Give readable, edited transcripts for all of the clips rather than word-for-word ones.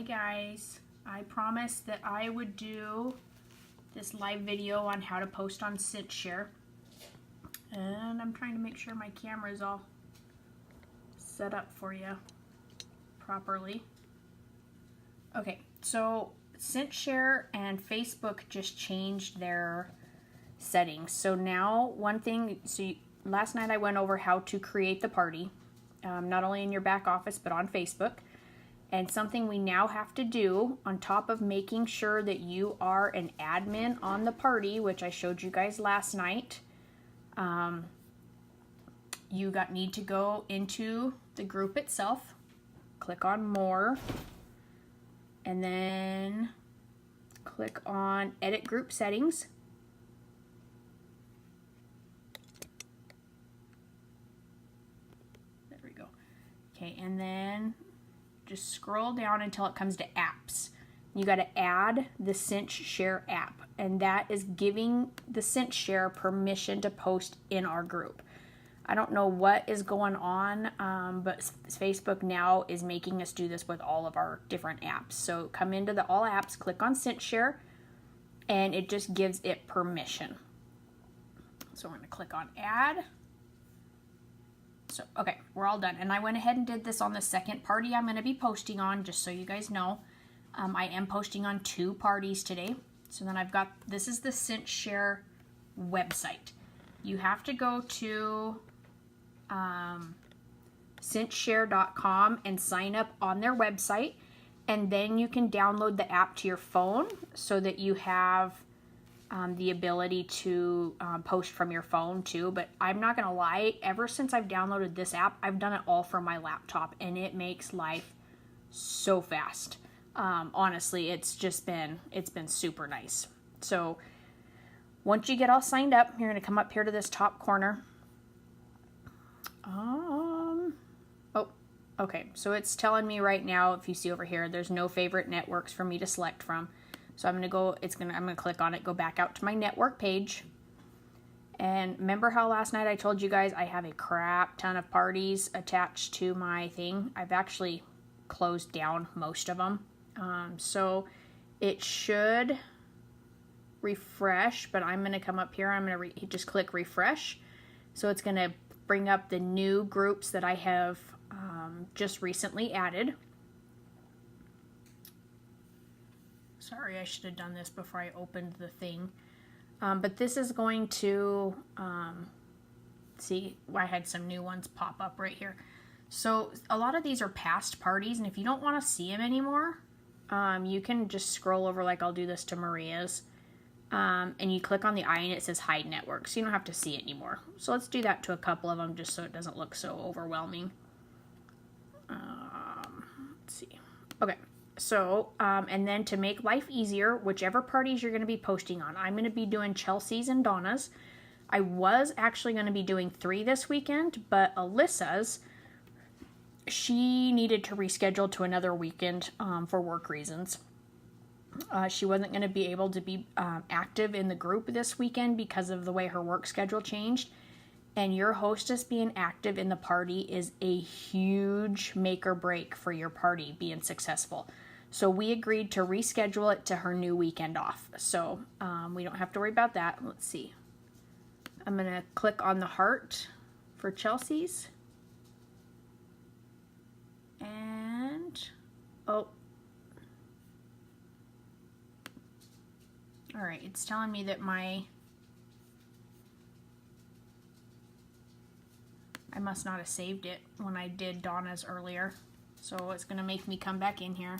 Hi guys, I promised that I would do this live video on how to post on CinchShare, and I'm trying to make sure my camera is all set up for you properly. Okay, so CinchShare and Facebook just changed their settings. So now last night I went over how to create the party, not only in your back office but on Facebook. And something we now have to do on top of making sure that you are an admin on the party, which I showed you guys last night, you need to go into the group itself, click on more, and then click on edit group settings. There we go. Okay, and then just scroll down until it comes to apps. You got to add the CinchShare app, and that is giving the CinchShare permission to post in our group. I don't know what is going on, but Facebook now is making us do this with all of our different apps. So come into the all apps, click on CinchShare, and it just gives it permission. So we're going to click on add. So, okay, we're all done. And I went ahead and did this on the second party I'm going to be posting on, just so you guys know. I am posting on 2 parties today. So then this is the CinchShare website. You have to go to CinchShare.com and sign up on their website. And then you can download the app to your phone so that you have the ability to post from your phone too. But I'm not gonna lie, ever since I've downloaded this app, I've done it all from my laptop, and it makes life so fast. Honestly, it's been super nice. So once you get all signed up, you're gonna come up here to this top corner. Okay, so it's telling me right now, if you see over here, there's no favorite networks for me to select from. So I'm gonna click on it, go back out to my network page. And remember how last night I told you guys I have a crap ton of parties attached to my thing? I've actually closed down most of them. So it should refresh, but I'm gonna come up here, I'm gonna just click refresh. So it's gonna bring up the new groups that I have just recently added. Sorry, I should have done this before I opened the thing. But this is going to, see, I had some new ones pop up right here. So a lot of these are past parties, and if you don't want to see them anymore, you can just scroll over, like I'll do this to Maria's, and you click on the eye and it says hide network, so you don't have to see it anymore. So let's do that to a couple of them just so it doesn't look so overwhelming. Let's see. Okay. So, and then to make life easier, whichever parties you're going to be posting on, I'm going to be doing Chelsea's and Donna's. I was actually going to be doing 3 this weekend, but Alyssa's, she needed to reschedule to another weekend for work reasons. She wasn't going to be able to be active in the group this weekend because of the way her work schedule changed. And your hostess being active in the party is a huge make or break for your party being successful. So we agreed to reschedule it to her new weekend off. So we don't have to worry about that. Let's see. I'm going to click on the heart for Chelsea's. And, oh. All right, it's telling me that I must not have saved it when I did Donna's earlier. So it's going to make me come back in here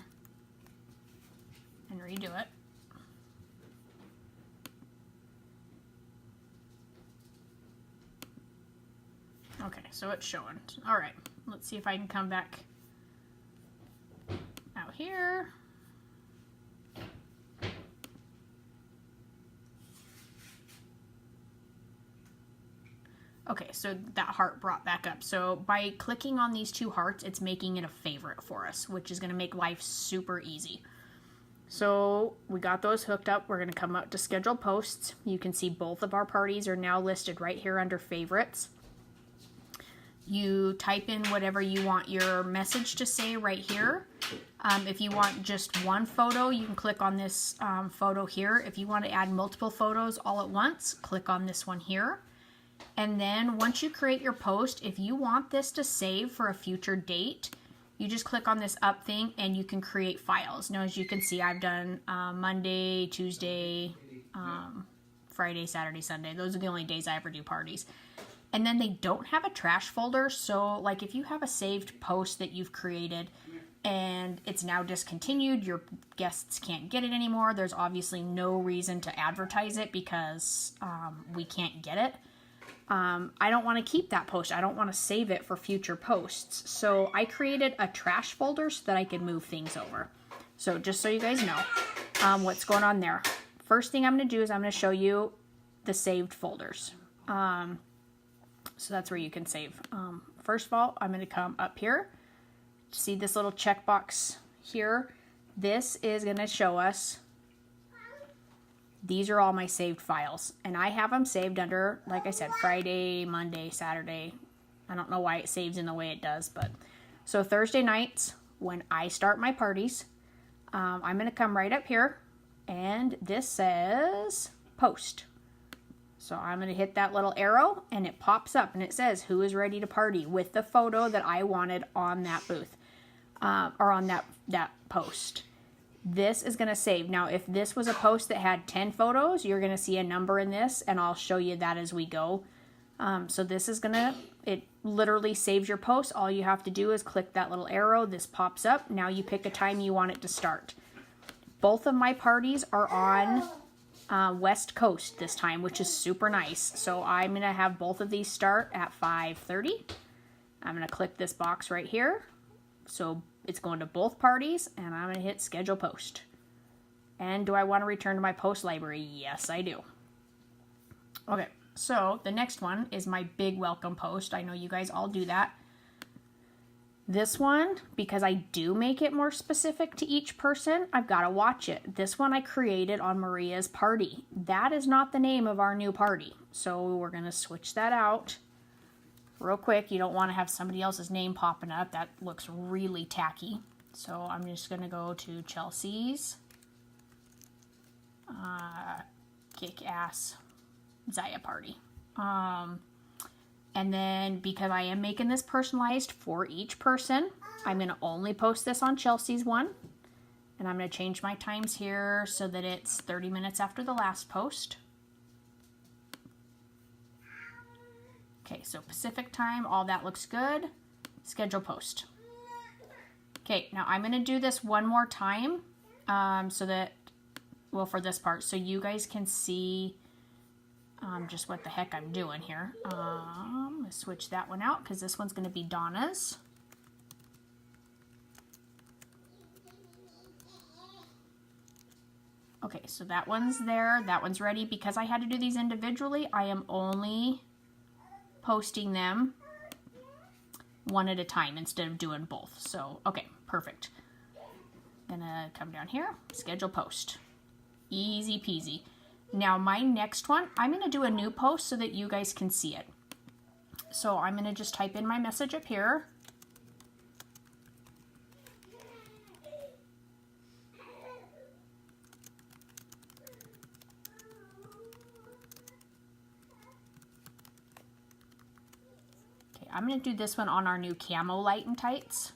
and redo it. Okay, so it's showing. All right, let's see if I can come back out here. Okay, so that heart brought back up. So by clicking on these 2 hearts, it's making it a favorite for us, which is going to make life super easy. So we got those hooked up. We're going to come up to schedule posts. You can see both of our parties are now listed right here under favorites. You type in whatever you want your message to say right here. If you want just one photo, you can click on this photo here. If you want to add multiple photos all at once, click on this one here. And then once you create your post, if you want this to save for a future date, you just click on this up thing and you can create files. Now, as you can see, I've done Monday, Tuesday, Friday, Saturday, Sunday. Those are the only days I ever do parties. And then they don't have a trash folder. So like if you have a saved post that you've created and it's now discontinued, your guests can't get it anymore, there's obviously no reason to advertise it because we can't get it. I don't want to keep that post. I don't want to save it for future posts. So I created a trash folder so that I could move things over. So just so you guys know what's going on there. First thing I'm going to do is I'm going to show you the saved folders. So that's where you can save. First of all, I'm going to come up here. See this little checkbox here? This is going to show us these are all my saved files. And I have them saved under, like I said, Friday, Monday, Saturday. I don't know why it saves in the way it does. But so Thursday nights, when I start my parties, I'm going to come right up here. And this says post. So I'm going to hit that little arrow and it pops up and it says who is ready to party with the photo that I wanted on that booth or on that post. This is going to save. Now, if this was a post that had 10 photos, you're going to see a number in this and I'll show you that as we go. So this is going to, it literally saves your post. All you have to do is click that little arrow. This pops up. Now you pick a time you want it to start. Both of my parties are on West Coast this time, which is super nice. So I'm going to have both of these start at 5:30. I'm going to click this box right here. So it's going to both parties and I'm going to hit schedule post. And do I want to return to my post library? Yes, I do. Okay, so the next one is my big welcome post. I know you guys all do that. This one, because I do make it more specific to each person, I've got to watch it. This one I created on Maria's party. That is not the name of our new party. So we're going to switch that out real quick. You don't want to have somebody else's name popping up. That looks really tacky. So I'm just going to go to Chelsea's kick-ass Zyia party. And then because I am making this personalized for each person, I'm going to only post this on Chelsea's one. And I'm going to change my times here so that it's 30 minutes after the last post. Okay, so Pacific time, all that looks good. Schedule post. Okay, now I'm going to do this one more time so that, well, for this part, so you guys can see just what the heck I'm doing here. Let's switch that one out because this one's going to be Donna's. Okay, so that one's there. That one's ready. Because I had to do these individually, I am only posting them one at a time instead of doing both. So, okay, perfect. Gonna come down here, schedule post. Easy peasy. Now my next one, I'm going to do a new post so that you guys can see it. So I'm going to just type in my message up here. Okay, I'm going to do this one on our new camo light and tights.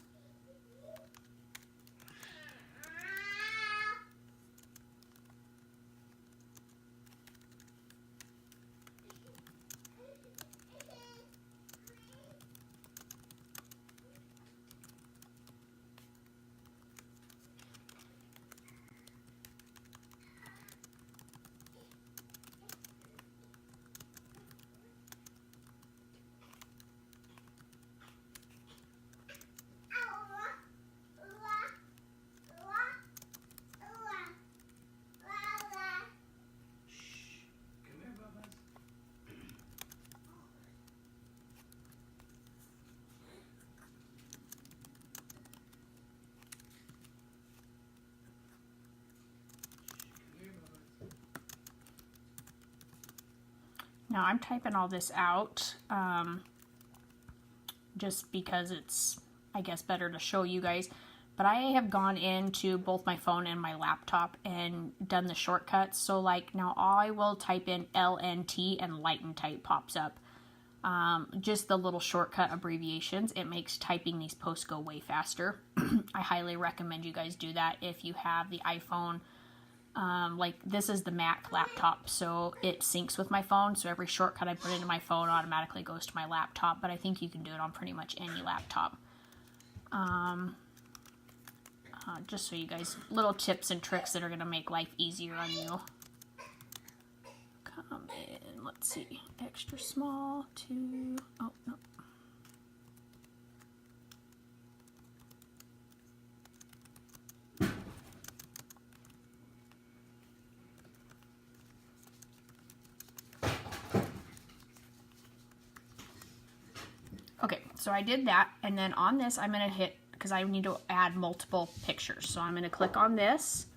Now I'm typing all this out just because it's, I guess, better to show you guys. but I have gone into both my phone and my laptop and done the shortcuts. So like now I will type in LNT and Lighten Type pops up. Just the little shortcut abbreviations. It makes typing these posts go way faster. I highly recommend you guys do that if you have the iPhone. Like this is the Mac laptop, so it syncs with my phone. So every shortcut I put into my phone automatically goes to my laptop, but I think you can do it on pretty much any laptop. Just so you guys, little tips and tricks that are going to make life easier on you. Come in, let's see, extra small to, oh, no. Okay, so I did that, and then on this I'm going to hit, because I need to add multiple pictures. So I'm going to click on this,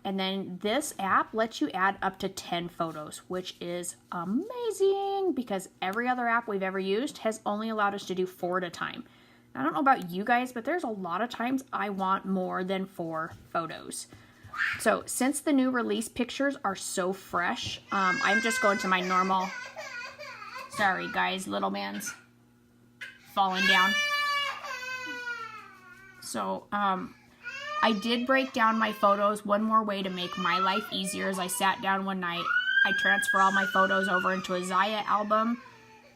and then this app lets you add up to 10 photos, which is amazing because every other app we've ever used has only allowed us to do 4 at a time. I don't know about you guys, but there's a lot of times I want more than 4 photos. So since the new release pictures are so fresh, I'm just going to my normal, sorry guys, little man's falling down. So, I did break down my photos. One more way to make my life easier is I sat down one night, I transfer all my photos over into a Zyia album.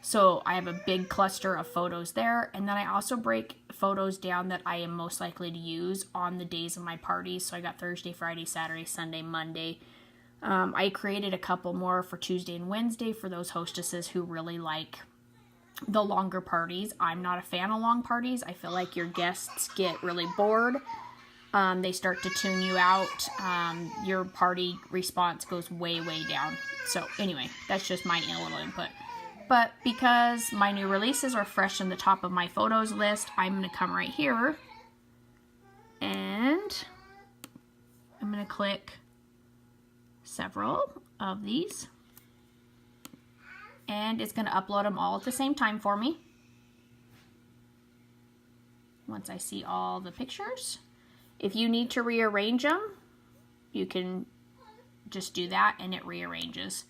So I have a big cluster of photos there. And then I also break photos down that I am most likely to use on the days of my parties. So I got Thursday, Friday, Saturday, Sunday, Monday. I created a couple more for Tuesday and Wednesday for those hostesses who really like the longer parties. I'm not a fan of long parties. I feel like your guests get really bored. They start to tune you out. Your party response goes way, way down. So anyway, that's just my little input. But because my new releases are fresh in the top of my photos list, I'm going to come right here and I'm going to click several of these. And it's going to upload them all at the same time for me. Once I see all the pictures. If you need to rearrange them, you can just do that and it rearranges.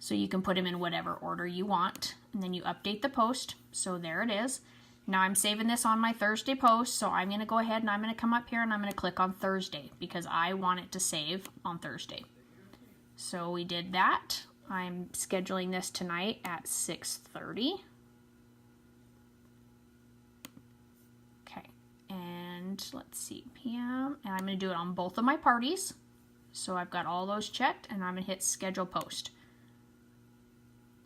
So you can put them in whatever order you want. And then you update the post. So there it is. Now I'm saving this on my Thursday post. So I'm going to go ahead and I'm going to come up here and I'm going to click on Thursday because I want it to save on Thursday. So we did that. I'm scheduling this tonight at 6:30. Okay, and let's see, PM, and I'm going to do it on both of my parties. So I've got all those checked, and I'm going to hit schedule post.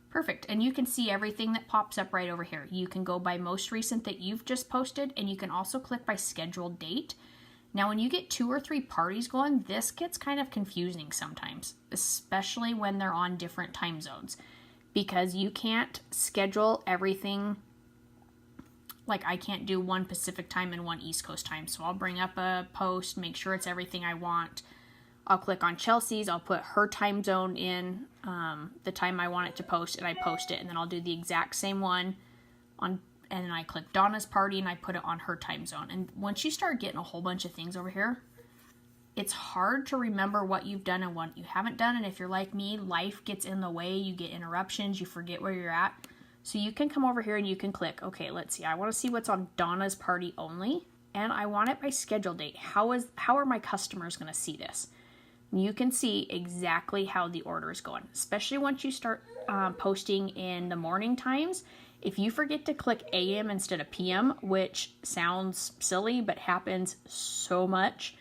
Perfect, and you can see everything that pops up right over here. You can go by most recent that you've just posted, and you can also click by scheduled date. Now, when you get 2 or 3 parties going, this gets kind of confusing sometimes, especially when they're on different time zones, because you can't schedule everything. Like, I can't do one Pacific time and one East Coast time. So I'll bring up a post, make sure it's everything I want. I'll click on Chelsea's. I'll put her time zone in the time I want it to post, and I post it. And then I'll do the exact same one on. And then I click Donna's party and I put it on her time zone. And once you start getting a whole bunch of things over here, it's hard to remember what you've done and what you haven't done. And if you're like me, life gets in the way. You get interruptions. You forget where you're at. So you can come over here and you can click, okay, let's see. I want to see what's on Donna's party only. And I want it by schedule date. How are my customers going to see this? You can see exactly how the order is going, especially once you start posting in the morning times. If you forget to click AM instead of PM, which sounds silly but happens so much,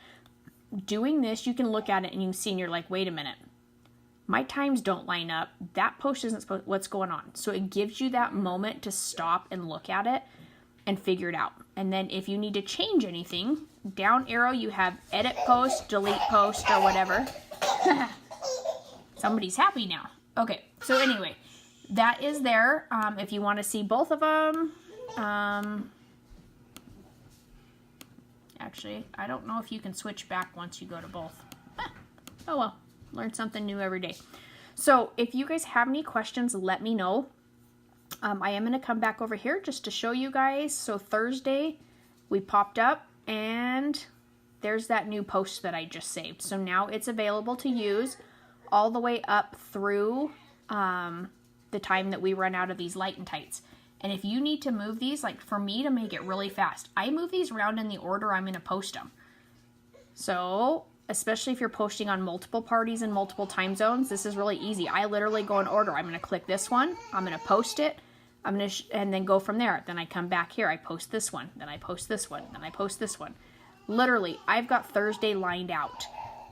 doing this, you can look at it and you can see and you're like, wait a minute, my times don't line up. That post isn't supposed, what's going on? So it gives you that moment to stop and look at it and figure it out. And then if you need to change anything, down arrow, you have edit post, delete post, or whatever. Somebody's happy now. Okay, so anyway, that is there. If you want to see both of them, actually, I don't know if you can switch back once you go to both. Oh well, learn something new every day. So if you guys have any questions, let me know. I am going to come back over here just to show you guys. So Thursday, we popped up and there's that new post that I just saved. So now it's available to use all the way up through the time that we run out of these light and tights. And if you need to move these, like for me to make it really fast, I move these around in the order I'm going to post them. So especially if you're posting on multiple parties and multiple time zones, this is really easy. I literally go in order. I'm going to click this one. I'm going to post it. I'm going to and then go from there. Then I come back here. I post this one. Then I post this one. Then I post this one. Literally, I've got Thursday lined out.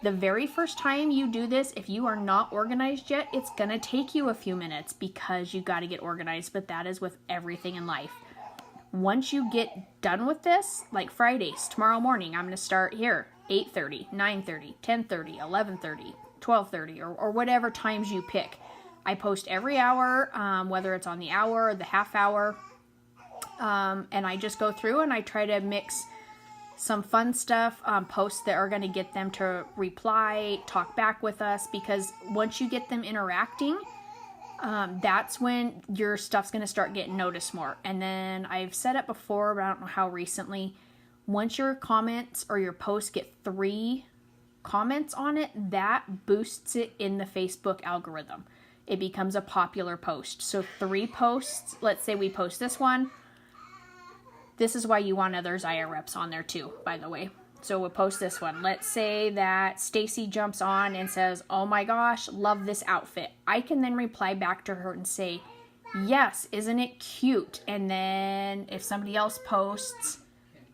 The very first time you do this, if you are not organized yet, it's going to take you a few minutes because you got to get organized, but that is with everything in life. Once you get done with this, like Fridays, tomorrow morning, I'm going to start here, 8:30, 9:30, 10:30, 11:30, 12:30, or whatever times you pick. I post every hour, whether it's on the hour or the half hour, and I just go through and I try to mix some fun stuff, posts that are going to get them to reply, talk back with us, because once you get them interacting, that's when your stuff's going to start getting noticed more. And then I've said it before, but I don't know how recently, once your comments or your posts get 3 comments on it, that boosts it in the Facebook algorithm. It becomes a popular post. So 3 posts, let's say we post this one. This is why you want other Zyia reps on there too, by the way. So we'll post this one. Let's say that Stacy jumps on and says, "Oh my gosh, love this outfit." I can then reply back to her and say, "Yes, isn't it cute?" And then if somebody else posts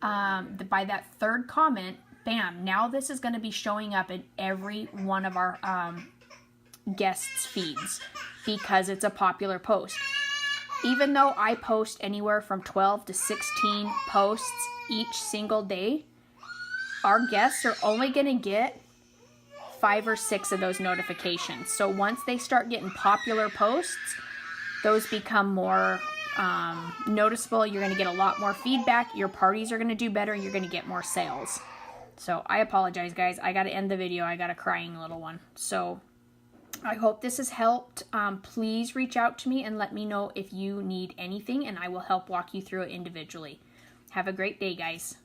by that 3rd comment, bam, now this is going to be showing up in every one of our guests' feeds because it's a popular post. Even though I post anywhere from 12 to 16 posts each single day, our guests are only going to get 5 or 6 of those notifications. So once they start getting popular posts, those become more noticeable. You're going to get a lot more feedback. Your parties are going to do better. You're going to get more sales. So I apologize, guys. I got to end the video. I got a crying little one. So I hope this has helped. Please reach out to me and let me know if you need anything, and I will help walk you through it individually. Have a great day, guys.